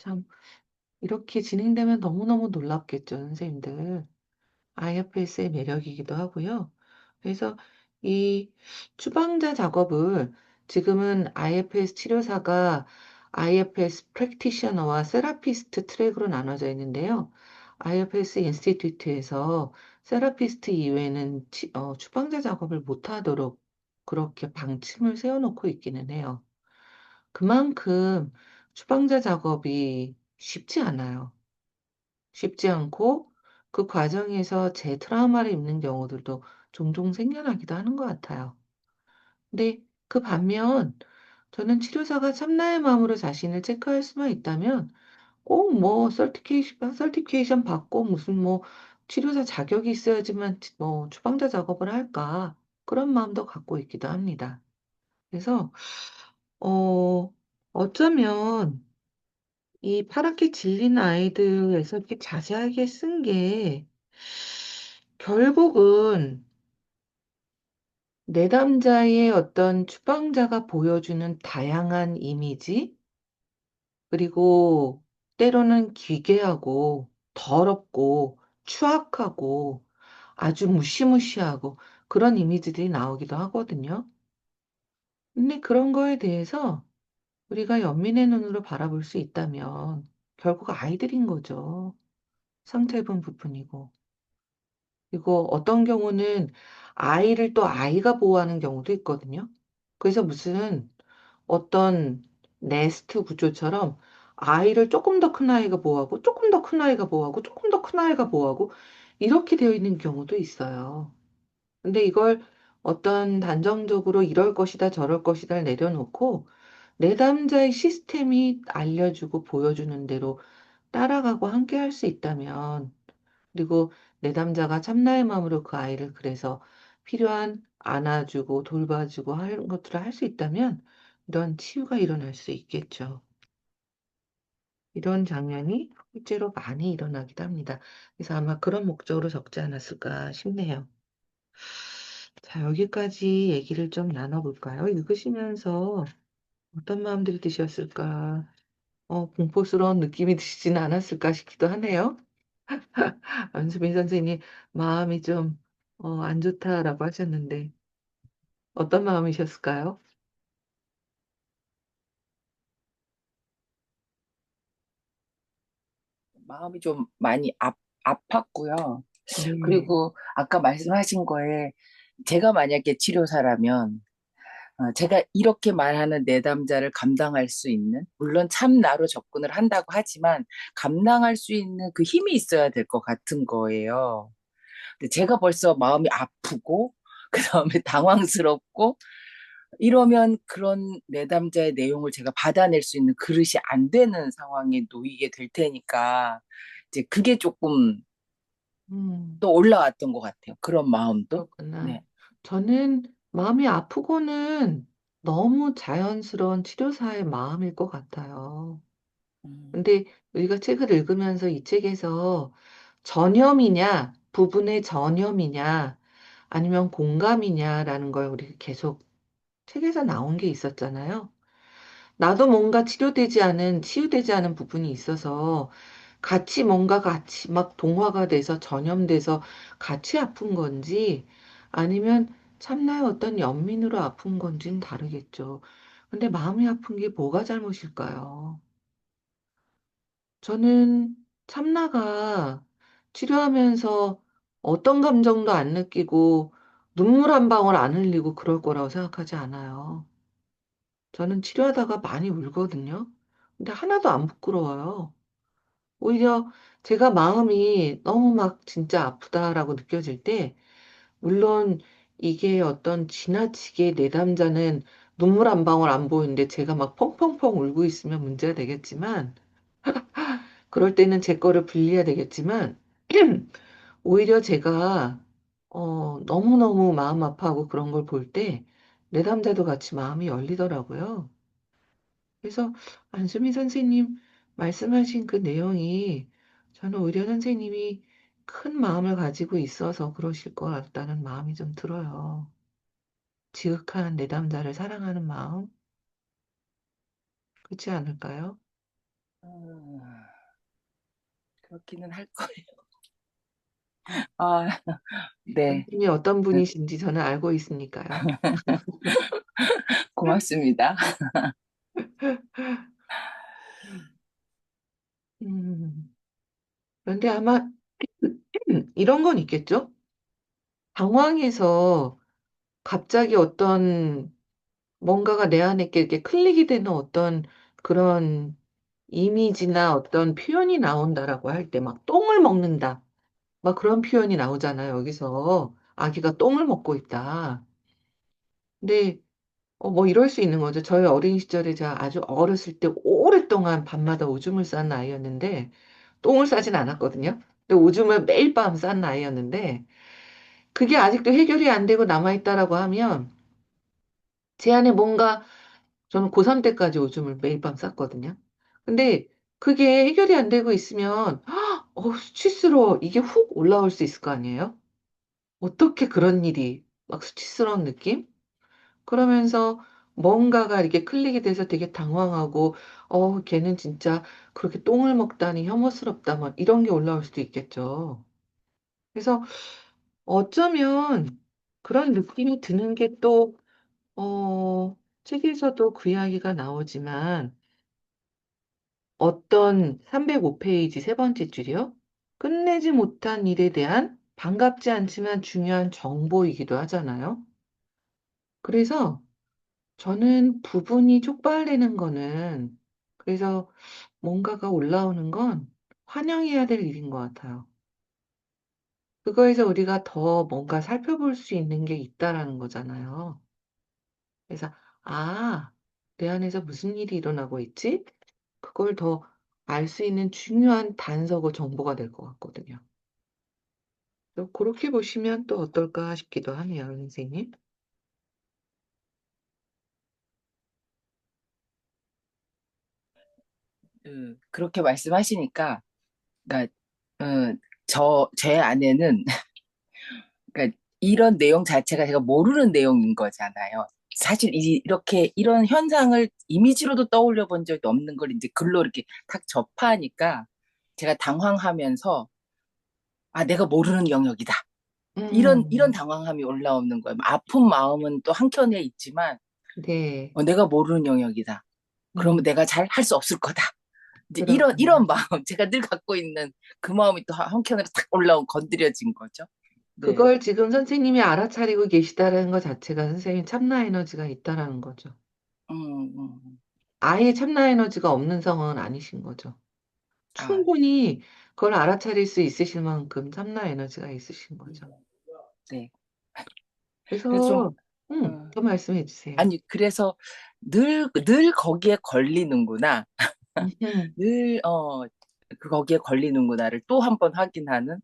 참 이렇게 진행되면 너무너무 놀랍겠죠, 선생님들. IFS의 매력이기도 하고요. 그래서 이 추방자 작업을 지금은 IFS 치료사가 IFS 프랙티셔너와 세라피스트 트랙으로 나눠져 있는데요. IFS 인스티튜트에서 세라피스트 이외에는 추방자 작업을 못하도록 그렇게 방침을 세워놓고 있기는 해요. 그만큼 추방자 작업이 쉽지 않아요. 쉽지 않고 그 과정에서 재트라우마를 입는 경우들도 종종 생겨나기도 하는 것 같아요. 근데 그 반면 저는 치료사가 참나의 마음으로 자신을 체크할 수만 있다면 꼭 뭐 서티피케이션 받고 무슨 뭐 치료사 자격이 있어야지만 뭐 추방자 작업을 할까 그런 마음도 갖고 있기도 합니다. 그래서 어 어쩌면 이 파랗게 질린 아이들에서 이렇게 자세하게 쓴 게 결국은 내담자의 어떤 추방자가 보여주는 다양한 이미지, 그리고 때로는 기괴하고 더럽고 추악하고 아주 무시무시하고 그런 이미지들이 나오기도 하거든요. 근데 그런 거에 대해서 우리가 연민의 눈으로 바라볼 수 있다면 결국 아이들인 거죠. 상처 입은 부분이고. 그리고 어떤 경우는 아이를 또 아이가 보호하는 경우도 있거든요. 그래서 무슨 어떤 네스트 구조처럼 아이를 조금 더 큰 아이가 보호하고 조금 더 큰 아이가 보호하고 조금 더 큰 아이가 보호하고 이렇게 되어 있는 경우도 있어요. 근데 이걸 어떤 단정적으로 이럴 것이다 저럴 것이다를 내려놓고 내담자의 시스템이 알려주고 보여주는 대로 따라가고 함께할 수 있다면, 그리고 내담자가 참나의 마음으로 그 아이를 그래서 필요한 안아주고 돌봐주고 하는 것들을 할 수 있다면 이런 치유가 일어날 수 있겠죠. 이런 장면이 실제로 많이 일어나기도 합니다. 그래서 아마 그런 목적으로 적지 않았을까 싶네요. 자, 여기까지 얘기를 좀 나눠볼까요? 읽으시면서 어떤 마음들이 드셨을까? 공포스러운 느낌이 드시지는 않았을까 싶기도 하네요. 안수민 선생님, 마음이 좀, 안 좋다라고 하셨는데, 어떤 마음이셨을까요? 마음이 좀 많이 아팠고요. 네. 그리고 아까 말씀하신 거에 제가 만약에 치료사라면 제가 이렇게 말하는 내담자를 감당할 수 있는, 물론 참 나로 접근을 한다고 하지만 감당할 수 있는 그 힘이 있어야 될 것 같은 거예요. 근데 제가 벌써 마음이 아프고 그다음에 당황스럽고 이러면 그런 내담자의 내용을 제가 받아낼 수 있는 그릇이 안 되는 상황에 놓이게 될 테니까 이제 그게 조금 음, 또 올라왔던 것 같아요. 그런 마음도. 그렇구나. 네. 저는 마음이 아프고는 너무 자연스러운 치료사의 마음일 것 같아요. 음, 근데 우리가 책을 읽으면서 이 책에서 전염이냐, 부분의 전염이냐, 아니면 공감이냐라는 걸 우리 계속 책에서 나온 게 있었잖아요. 나도 뭔가 치유되지 않은 부분이 있어서 같이 뭔가 같이 막 동화가 돼서 전염돼서 같이 아픈 건지 아니면 참나의 어떤 연민으로 아픈 건지는 다르겠죠. 근데 마음이 아픈 게 뭐가 잘못일까요? 저는 참나가 치료하면서 어떤 감정도 안 느끼고 눈물 한 방울 안 흘리고 그럴 거라고 생각하지 않아요. 저는 치료하다가 많이 울거든요. 근데 하나도 안 부끄러워요. 오히려 제가 마음이 너무 막 진짜 아프다라고 느껴질 때, 물론 이게 어떤 지나치게 내담자는 눈물 한 방울 안 보이는데 제가 막 펑펑펑 울고 있으면 문제가 되겠지만, 그럴 때는 제 거를 불리해야 되겠지만, 오히려 제가 너무너무 마음 아파하고 그런 걸 볼 때 내담자도 같이 마음이 열리더라고요. 그래서 안수미 선생님 말씀하신 그 내용이 저는 오히려 선생님이 큰 마음을 가지고 있어서 그러실 것 같다는 마음이 좀 들어요. 지극한 내담자를 사랑하는 마음, 그렇지 않을까요? 음, 그렇기는 할 거예요. 아, 네. 선생님이 어떤 네, 분이신지 저는 알고 있으니까요. 고맙습니다. 음, 그런데 아마 이런 건 있겠죠? 당황해서 갑자기 어떤 뭔가가 내 안에 이렇게 클릭이 되는 어떤 그런 이미지나 어떤 표현이 나온다라고 할 때 막 똥을 먹는다. 막 그런 표현이 나오잖아요, 여기서. 아기가 똥을 먹고 있다. 근데 뭐 이럴 수 있는 거죠. 저희 어린 시절에 제가 아주 어렸을 때 오랫동안 밤마다 오줌을 싼 아이였는데 똥을 싸진 않았거든요. 근데 오줌을 매일 밤 싼 아이였는데 그게 아직도 해결이 안 되고 남아있다라고 하면 제 안에 뭔가 저는 고3 때까지 오줌을 매일 밤 쌌거든요. 근데 그게 해결이 안 되고 있으면 수치스러워. 이게 훅 올라올 수 있을 거 아니에요? 어떻게 그런 일이 막 수치스러운 느낌? 그러면서 뭔가가 이렇게 클릭이 돼서 되게 당황하고 걔는 진짜 그렇게 똥을 먹다니 혐오스럽다. 막 이런 게 올라올 수도 있겠죠. 그래서 어쩌면 그런 느낌이 드는 게 또, 책에서도 그 이야기가 나오지만 어떤 305페이지 세 번째 줄이요. 끝내지 못한 일에 대한 반갑지 않지만 중요한 정보이기도 하잖아요. 그래서 저는 부분이 촉발되는 거는 그래서 뭔가가 올라오는 건 환영해야 될 일인 것 같아요. 그거에서 우리가 더 뭔가 살펴볼 수 있는 게 있다라는 거잖아요. 그래서 아, 내 안에서 무슨 일이 일어나고 있지? 그걸 더 알 수 있는 중요한 단서고 정보가 될 것 같거든요. 그렇게 보시면 또 어떨까 싶기도 하네요, 선생님. 그렇게 말씀하시니까, 그러니까, 제 안에는, 그러니까 이런 내용 자체가 제가 모르는 내용인 거잖아요. 사실 이렇게 이런 현상을 이미지로도 떠올려 본 적이 없는 걸 이제 글로 이렇게 탁 접하니까 제가 당황하면서, 아, 내가 모르는 영역이다. 이런 음, 당황함이 올라오는 거예요. 아픈 마음은 또 한켠에 있지만, 네. 내가 모르는 영역이다. 그러면 음, 내가 잘 할 수 없을 거다. 이제 그렇군요. 이런 마음, 제가 늘 갖고 있는 그 마음이 또 한켠으로 탁 건드려진 거죠. 네. 그걸 지금 선생님이 알아차리고 계시다는 것 자체가 선생님 참나 에너지가 있다라는 거죠. 음. 아예 참나 에너지가 없는 상황은 아니신 거죠. 아, 충분히 그걸 알아차릴 수 있으실 만큼 참나 에너지가 있으신 거죠. 네. 그래서 좀, 그래서, 어, 더 말씀해 주세요. 아니, 그래서 늘 거기에 걸리는구나. 음, 늘, 거기에 걸리는구나를 또 한 번 확인하는.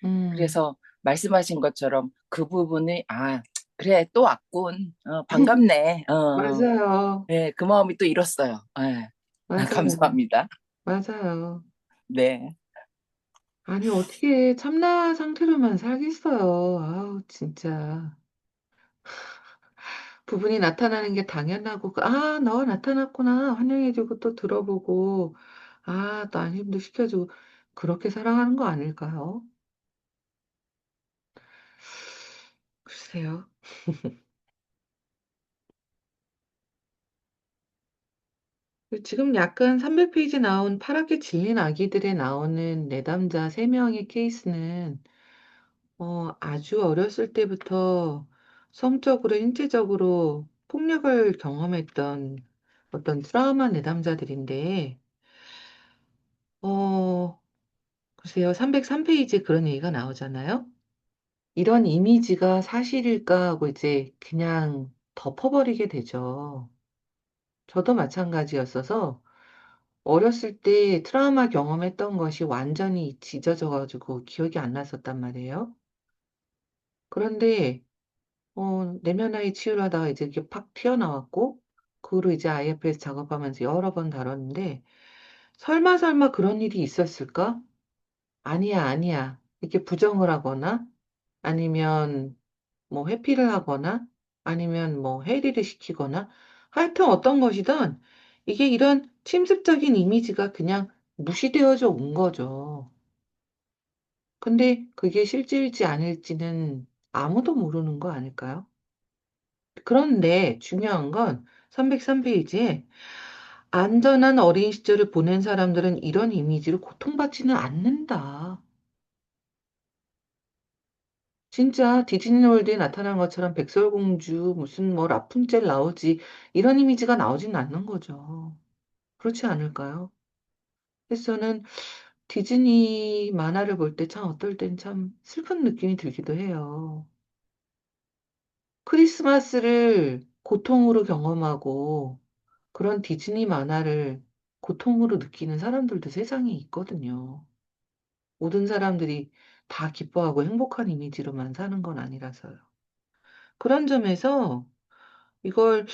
음, 그래서 말씀하신 것처럼 그 부분이, 아, 그래, 또 왔군. 반갑네. 맞아요. 네, 그 마음이 또 일었어요. 네. 맞아요. 감사합니다. 맞아요. 네. 아니, 어떻게 참나 상태로만 살겠어요. 아우, 진짜. 부분이 나타나는 게 당연하고, 너가 나타났구나. 환영해주고 또 들어보고, 또 안심도 시켜주고, 그렇게 살아가는 거 아닐까요? 글쎄요. 지금 약간 300페이지 나온 파랗게 질린 아기들에 나오는 내담자 3명의 케이스는, 아주 어렸을 때부터 성적으로, 인체적으로 폭력을 경험했던 어떤 트라우마 내담자들인데, 어, 글쎄요, 303페이지에 그런 얘기가 나오잖아요. 이런 이미지가 사실일까 하고 이제 그냥 덮어버리게 되죠. 저도 마찬가지였어서 어렸을 때 트라우마 경험했던 것이 완전히 찢어져가지고 기억이 안 났었단 말이에요. 그런데 내면 아이 치유를 하다가 이제 이렇게 팍 튀어나왔고 그 후로 이제 IFS 작업하면서 여러 번 다뤘는데 설마 그런 일이 있었을까? 아니야, 아니야. 이렇게 부정을 하거나 아니면 뭐 회피를 하거나 아니면 뭐 해리를 시키거나 하여튼 어떤 것이든 이게 이런 침습적인 이미지가 그냥 무시되어져 온 거죠. 근데 그게 실제일지 아닐지는 아무도 모르는 거 아닐까요? 그런데 중요한 건 303페이지에 안전한 어린 시절을 보낸 사람들은 이런 이미지로 고통받지는 않는다. 진짜 디즈니월드에 나타난 것처럼 백설공주, 무슨 뭐 라푼젤 나오지, 이런 이미지가 나오지는 않는 거죠. 그렇지 않을까요? 그래서 저는 디즈니 만화를 볼 때 참 어떨 땐 참 슬픈 느낌이 들기도 해요. 크리스마스를 고통으로 경험하고 그런 디즈니 만화를 고통으로 느끼는 사람들도 세상에 있거든요. 모든 사람들이 다 기뻐하고 행복한 이미지로만 사는 건 아니라서요. 그런 점에서 이걸,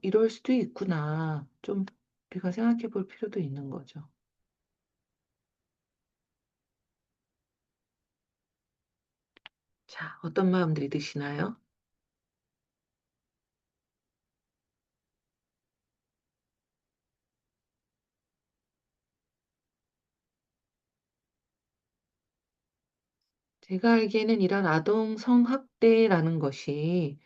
이럴 수도 있구나. 좀 우리가 생각해 볼 필요도 있는 거죠. 자, 어떤 마음들이 드시나요? 제가 알기에는 이런 아동 성학대라는 것이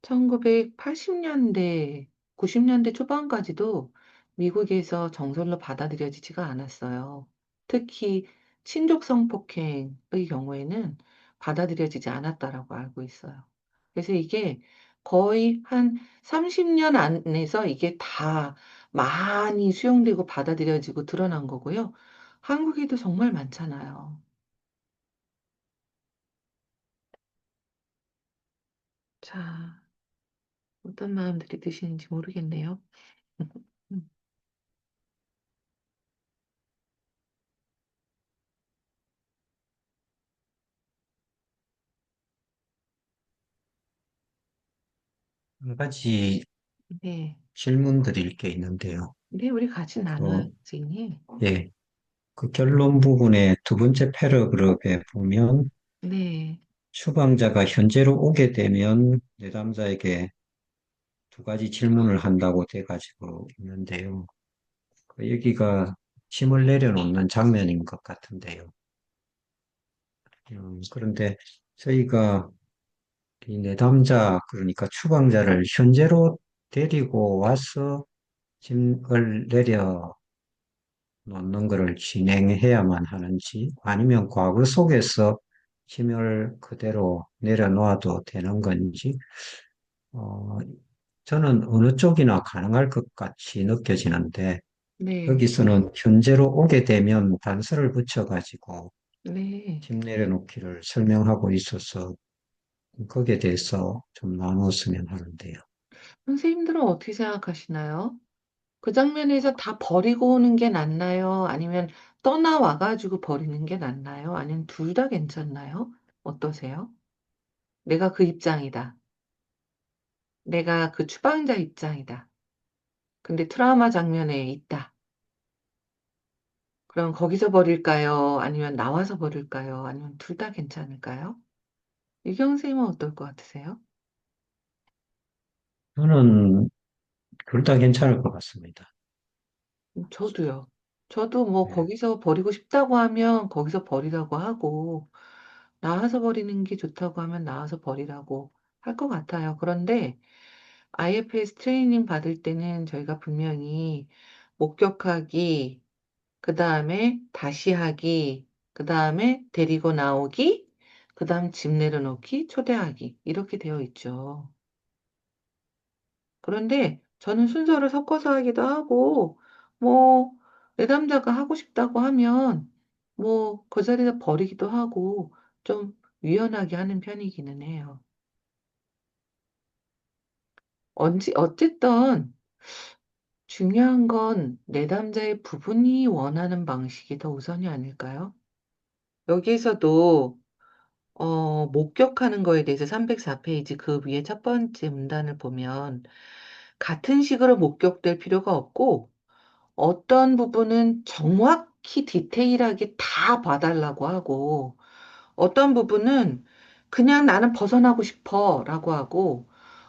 1980년대, 90년대 초반까지도 미국에서 정설로 받아들여지지가 않았어요. 특히 친족 성폭행의 경우에는 받아들여지지 않았다라고 알고 있어요. 그래서 이게 거의 한 30년 안에서 이게 다 많이 수용되고 받아들여지고 드러난 거고요. 한국에도 정말 많잖아요. 자, 어떤 마음들이 드시는지 모르겠네요. 음, 한 가지 네. 질문 드릴 게 있는데요. 네, 우리 같이 나눠요, 그, 선생님. 예, 그 결론 부분의 두 번째 패러그래프에 보면 네, 추방자가 현재로 오게 되면 내담자에게 두 가지 질문을 한다고 돼가지고 있는데요. 여기가 힘을 내려놓는 장면인 것 같은데요. 그런데 저희가 이 내담자, 그러니까 추방자를 현재로 데리고 와서 짐을 내려 놓는 것을 진행해야만 하는지 아니면 과거 속에서 힘을 그대로 내려놓아도 되는 건지 어, 저는 어느 쪽이나 가능할 것 같이 느껴지는데 네, 여기서는 현재로 오게 되면 단서를 붙여가지고 네. 힘 내려놓기를 설명하고 있어서 거기에 대해서 좀 나눴으면 하는데요. 선생님들은 어떻게 생각하시나요? 그 장면에서 다 버리고 오는 게 낫나요? 아니면 떠나와가지고 버리는 게 낫나요? 아니면 둘 다 괜찮나요? 어떠세요? 내가 그 입장이다. 내가 그 추방자 입장이다. 근데 트라우마 장면에 있다. 그럼 거기서 버릴까요? 아니면 나와서 버릴까요? 아니면 둘 다 괜찮을까요? 유경 선생님은 어떨 것 같으세요? 저는 둘 다 괜찮을 것 같습니다. 저도요. 저도 뭐 네. 거기서 버리고 싶다고 하면 거기서 버리라고 하고, 나와서 버리는 게 좋다고 하면 나와서 버리라고 할 것 같아요. 그런데 IFS 트레이닝 받을 때는 저희가 분명히 목격하기, 그 다음에 다시 하기, 그 다음에 데리고 나오기, 그 다음 집 내려놓기, 초대하기, 이렇게 되어 있죠. 그런데 저는 순서를 섞어서 하기도 하고, 뭐, 내담자가 하고 싶다고 하면, 뭐, 그 자리에서 버리기도 하고, 좀 유연하게 하는 편이기는 해요. 어쨌든, 중요한 건 내담자의 부분이 원하는 방식이 더 우선이 아닐까요? 여기에서도, 목격하는 거에 대해서 304페이지 그 위에 첫 번째 문단을 보면, 같은 식으로 목격될 필요가 없고, 어떤 부분은 정확히 디테일하게 다 봐달라고 하고, 어떤 부분은 그냥 나는 벗어나고 싶어 라고 하고,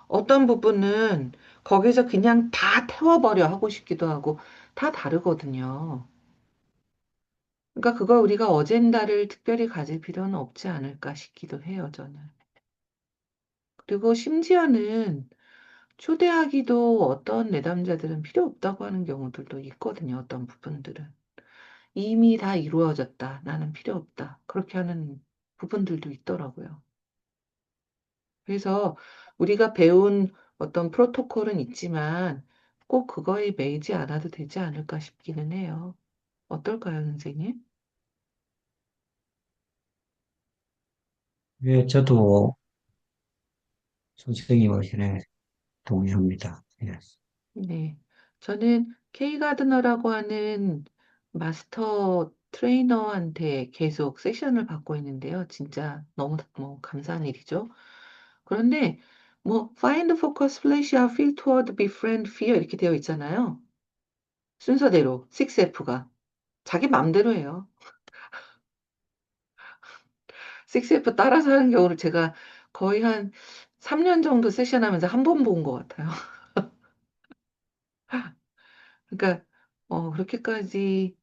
어떤 부분은 거기서 그냥 다 태워버려 하고 싶기도 하고 다 다르거든요. 그러니까 그걸 우리가 어젠다를 특별히 가질 필요는 없지 않을까 싶기도 해요, 저는. 그리고 심지어는 초대하기도 어떤 내담자들은 필요 없다고 하는 경우들도 있거든요, 어떤 부분들은. 이미 다 이루어졌다. 나는 필요 없다. 그렇게 하는 부분들도 있더라고요. 그래서 우리가 배운 어떤 프로토콜은 있지만 꼭 그거에 매이지 않아도 되지 않을까 싶기는 해요. 어떨까요, 선생님? 예, 저도 선생님 의견에 동의합니다. 예. 네. 저는 K 가드너라고 하는 마스터 트레이너한테 계속 세션을 받고 있는데요. 진짜 너무 뭐 감사한 일이죠. 그런데 뭐 find focus, flash out, feel toward, befriend, fear 이렇게 되어 있잖아요. 순서대로 6F가 자기 맘대로 해요. 6F 따라서 하는 경우를 제가 거의 한 3년 정도 세션하면서 한 번 본 것 같아요. 그러니까 그렇게까지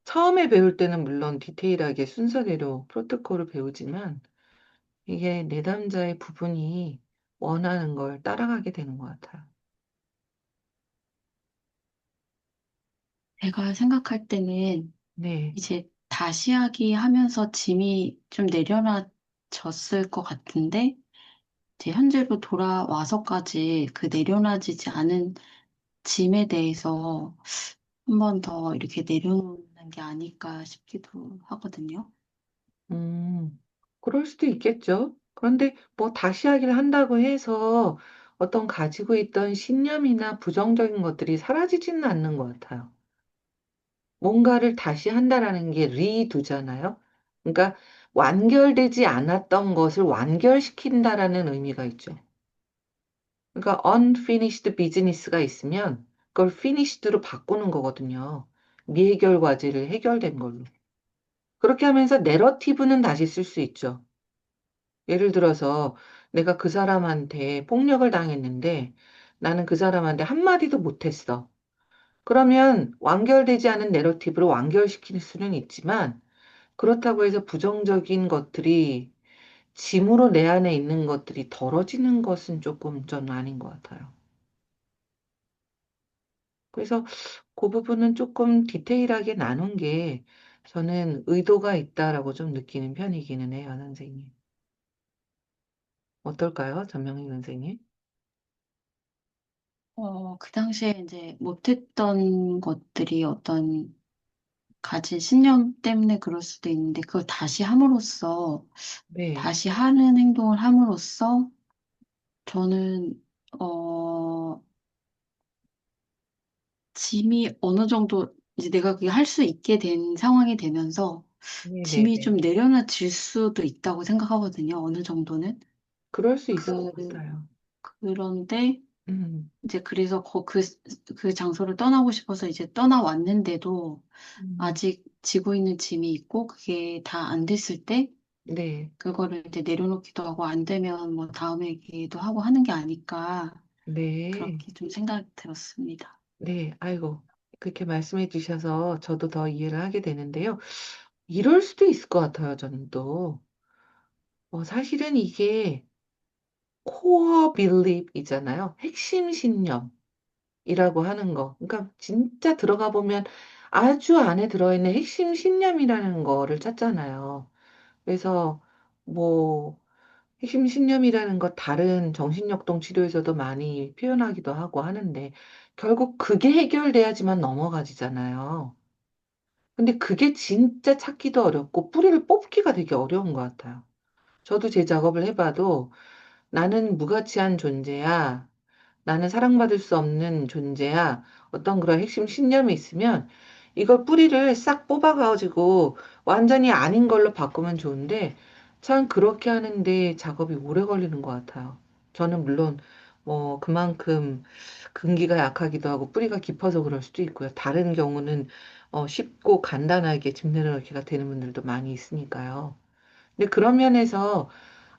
처음에 배울 때는 물론 디테일하게 순서대로 프로토콜을 배우지만 이게 내담자의 부분이 원하는 걸 따라가게 되는 것 같아요. 제가 생각할 때는 네, 이제 다시 하기 하면서 짐이 좀 내려놔졌을 것 같은데, 이제 현재로 돌아와서까지 그 내려놔지지 않은 짐에 대해서 한 번 더 이렇게 내려놓는 게 아닐까 싶기도 하거든요. 그럴 수도 있겠죠. 그런데 뭐 다시 하기를 한다고 해서 어떤 가지고 있던 신념이나 부정적인 것들이 사라지지는 않는 것 같아요. 뭔가를 다시 한다라는 게 리두잖아요. 그러니까 완결되지 않았던 것을 완결시킨다라는 의미가 있죠. 그러니까 unfinished business가 있으면 그걸 finished로 바꾸는 거거든요. 미해결 과제를 해결된 걸로. 그렇게 하면서 내러티브는 다시 쓸 수 있죠. 예를 들어서 내가 그 사람한테 폭력을 당했는데 나는 그 사람한테 한마디도 못했어. 그러면 완결되지 않은 내러티브로 완결시킬 수는 있지만 그렇다고 해서 부정적인 것들이 짐으로 내 안에 있는 것들이 덜어지는 것은 조금 전 아닌 것 같아요. 그래서 그 부분은 조금 디테일하게 나눈 게 저는 의도가 있다라고 좀 느끼는 편이기는 해요, 선생님. 어떨까요, 전명희 선생님? 그 당시에 이제 못했던 것들이 어떤 가진 신념 때문에 그럴 수도 있는데, 그걸 다시 함으로써, 네, 다시 하는 행동을 함으로써, 저는, 어, 짐이 어느 정도, 이제 내가 그게 할 수 있게 된 상황이 되면서, 짐이 네네네. 좀 내려놔질 수도 있다고 생각하거든요, 어느 정도는. 그럴 수 있을 것 그, 같아요. 그런데, 음, 이제 그래서 그 장소를 떠나고 싶어서 이제 떠나왔는데도, 음, 아직 지고 있는 짐이 있고, 그게 다 안 됐을 때, 네, 그거를 이제 내려놓기도 하고 안 되면 뭐 다음에 얘기도 하고 하는 게 아닐까 네, 그렇게 좀 생각이 들었습니다. 네. 아이고, 그렇게 말씀해 주셔서 저도 더 이해를 하게 되는데요. 이럴 수도 있을 것 같아요, 저는 또. 사실은 이게 코어 빌립이잖아요. 핵심 신념이라고 하는 거. 그러니까 진짜 들어가 보면 아주 안에 들어있는 핵심 신념이라는 거를 찾잖아요. 그래서 뭐 핵심 신념이라는 거 다른 정신역동 치료에서도 많이 표현하기도 하고 하는데 결국 그게 해결돼야지만 넘어가지잖아요. 근데 그게 진짜 찾기도 어렵고 뿌리를 뽑기가 되게 어려운 것 같아요. 저도 제 작업을 해봐도 나는 무가치한 존재야. 나는 사랑받을 수 없는 존재야. 어떤 그런 핵심 신념이 있으면 이걸 뿌리를 싹 뽑아가지고 완전히 아닌 걸로 바꾸면 좋은데 참 그렇게 하는데 작업이 오래 걸리는 것 같아요. 저는 물론 뭐 그만큼 근기가 약하기도 하고 뿌리가 깊어서 그럴 수도 있고요. 다른 경우는 쉽고 간단하게 짚내놓기가 되는 분들도 많이 있으니까요. 근데 그런 면에서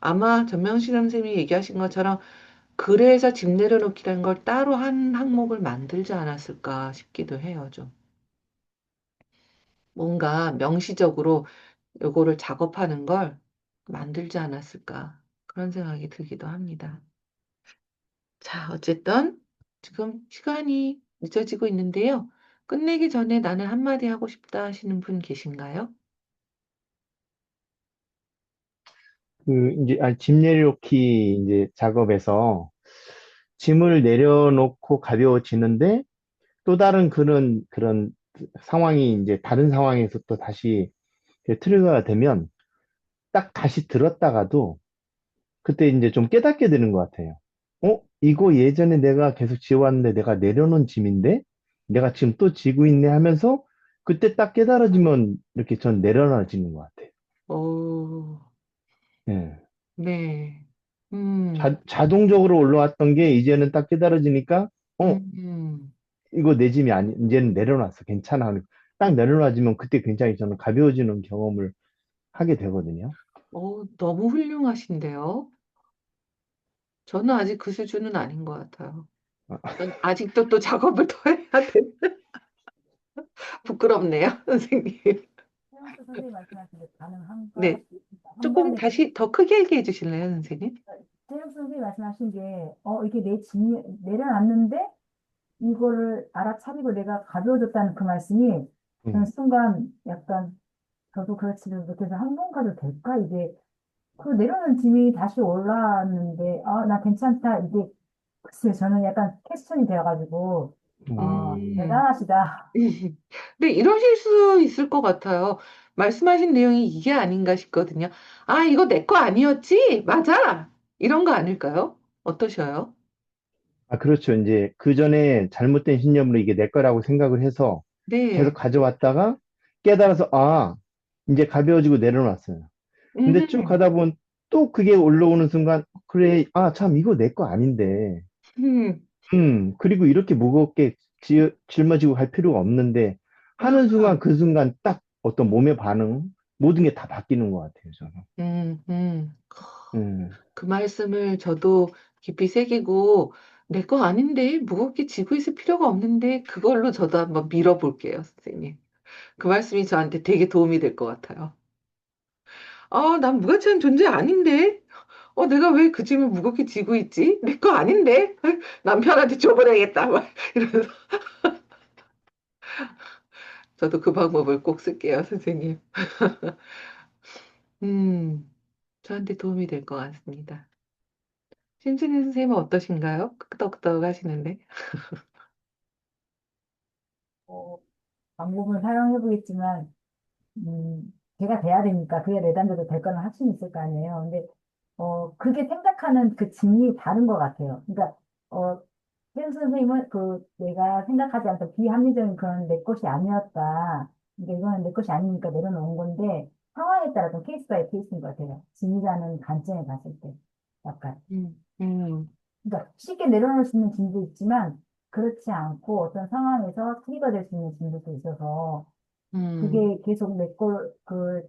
아마 전명실 선생님이 얘기하신 것처럼 그래서 집 내려놓기라는 걸 따로 한 항목을 만들지 않았을까 싶기도 해요, 좀. 뭔가 명시적으로 요거를 작업하는 걸 만들지 않았을까. 그런 생각이 들기도 합니다. 자, 어쨌든 지금 시간이 늦어지고 있는데요. 끝내기 전에 나는 한마디 하고 싶다 하시는 분 계신가요? 집 내려놓기 이제 작업에서 짐을 내려놓고 가벼워지는데 또 다른 그런 상황이 이제 다른 상황에서 또 다시 그 트리거가 되면 딱 다시 들었다가도 그때 이제 좀 깨닫게 되는 것 같아요. 이거 예전에 내가 계속 지어왔는데 내가 내려놓은 짐인데 내가 지금 또 지고 있네 하면서 그때 딱 깨달아지면 이렇게 전 내려놔지는 것 같아요. 오, 예. 네. 자동적으로 올라왔던 게 이제는 딱 깨달아지니까 음, 이거 내 짐이 아니, 이제는 내려놨어. 괜찮아. 딱 내려놔지면 그때 굉장히 저는 가벼워지는 경험을 하게 되거든요. 너무 훌륭하신데요. 저는 아직 그 수준은 아닌 것 같아요. 전 아직도 또 작업을 더 해야 돼. 부끄럽네요, 선생님. 최영수 선생님 말씀하신 게 가능한가? 네, 한 조금 번에 다시 더 크게 얘기해 주실래요, 선생님? 최영수 선생님 말씀하신 게 이게 내 짐이 내려놨는데 이거를 알아차리고 내가 가벼워졌다는 그 말씀이 저는 음, 순간 약간 저도 그렇지는 못해서 한 번 가도 될까? 이게 그 내려놓은 짐이 다시 올라왔는데 나 괜찮다. 이게 글쎄요 저는 약간 퀘스천이 되어가지고 음, 대단하시다. 근데 이러실 수 있을 것 같아요. 말씀하신 내용이 이게 아닌가 싶거든요. 아, 이거 내 거 아니었지? 맞아! 이런 거 아닐까요? 어떠셔요? 그렇죠. 이제 그 전에 잘못된 신념으로 이게 내 거라고 생각을 해서 계속 네. 가져왔다가 깨달아서, 이제 가벼워지고 내려놨어요. 근데 쭉 음, 가다 보면 또 그게 올라오는 순간, 그래, 참, 이거 내 거 아닌데. 음, 그리고 이렇게 무겁게 짊어지고 갈 필요가 없는데 하는 아, 순간 그 순간 딱 어떤 몸의 반응 모든 게 다 바뀌는 것 같아요, 저는. 음, 음. 음, 그 말씀을 저도 깊이 새기고, 내 거 아닌데, 무겁게 지고 있을 필요가 없는데, 그걸로 저도 한번 밀어볼게요, 선생님. 그 말씀이 저한테 되게 도움이 될 것 같아요. 난 무가치한 존재 아닌데? 내가 왜 그 짐을 무겁게 지고 있지? 내 거 아닌데? 남편한테 줘버려야겠다. 막 이러면서. 저도 그 방법을 꼭 쓸게요, 선생님. 음, 저한테 도움이 될 것 같습니다. 신진희 선생님은 어떠신가요? 끄덕끄덕 하시는데. 어, 방법을 사용해 보겠지만 걔가 돼야 되니까, 그게 내담자도 될 거는 확신이 있을 거 아니에요. 근데, 그게 생각하는 그 진이 다른 것 같아요. 그러니까, 현 선생님은 내가 생각하지 않던 비합리적인 그런 내 것이 아니었다. 그러니까 이거는 내 것이 아니니까 내려놓은 건데, 상황에 따라 좀 케이스 바이 케이스인 것 같아요. 진이라는 관점에 봤을 때. 약간. 음, 음, 그러니까 쉽게 내려놓을 수 있는 진도 있지만, 그렇지 않고 어떤 상황에서 트리거 될 수 있는 진도도 있어서, 음, 그게 계속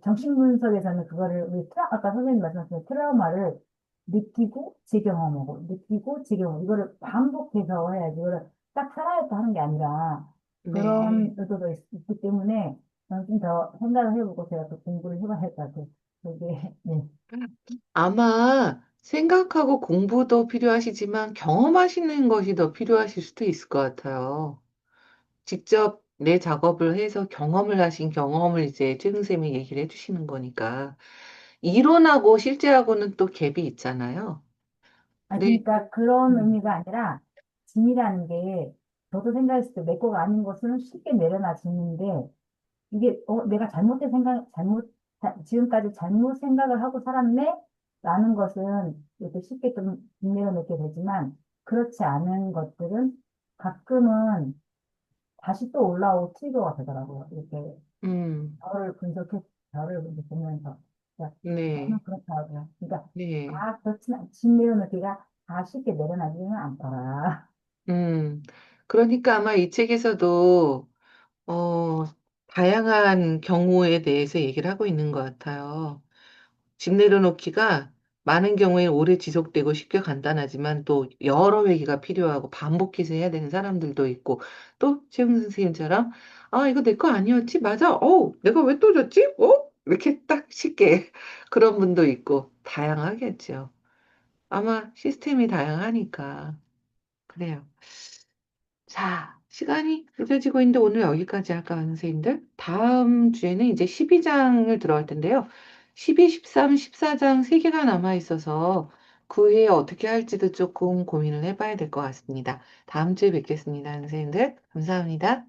정신분석에서는 그거를 아까 선생님 말씀하신 트라우마를 느끼고 재경험하고, 느끼고 재경험, 이거를 반복해서 해야지, 이거를 딱 살아있다 하는 게 아니라, 네. 그런 의도도 기 때문에, 저는 좀 더 생각을 해보고 제가 또 공부를 해봐야 할 것 같아요. 그게, 네. 아마 생각하고 공부도 필요하시지만 경험하시는 것이 더 필요하실 수도 있을 것 같아요. 직접 내 작업을 해서 경험을 하신 경험을 이제 최승쌤이 얘기를 해주시는 거니까. 이론하고 실제하고는 또 갭이 있잖아요. 네. 그러니까 그런 음, 의미가 아니라, 짐이라는 게, 저도 생각했을 때 내 거가 아닌 것은 쉽게 내려놔지는데, 이게 내가 지금까지 잘못 생각을 하고 살았네? 라는 것은 이렇게 쉽게 좀 내려놓게 되지만 그렇지 않은 것들은 가끔은 다시 또 올라오고 트리거가 되더라고요. 이렇게 음, 저를 이렇게 보면서. 그러니까 저는 네, 그렇더라고요. 그러니까 네. 다 그렇지만 집 내려놓기가 다 쉽게 내려놔지지는 않더라. 음, 그러니까 아마 이 책에서도, 어, 다양한 경우에 대해서 얘기를 하고 있는 것 같아요. 집 내려놓기가 많은 경우에 오래 지속되고 쉽게 간단하지만 또 여러 회기가 필요하고 반복해서 해야 되는 사람들도 있고 또 최영 선생님처럼 아, 이거 내 거 아니었지? 맞아. 내가 왜 또 줬지? 이렇게 딱 쉽게 그런 분도 있고 다양하겠죠. 아마 시스템이 다양하니까. 그래요. 자, 시간이 늦어지고 있는데 오늘 여기까지 할까요, 선생님들? 다음 주에는 이제 12장을 들어갈 텐데요. 12, 13, 14장 3개가 남아 있어서 그 후에 어떻게 할지도 조금 고민을 해봐야 될 것 같습니다. 다음 주에 뵙겠습니다, 선생님들. 감사합니다.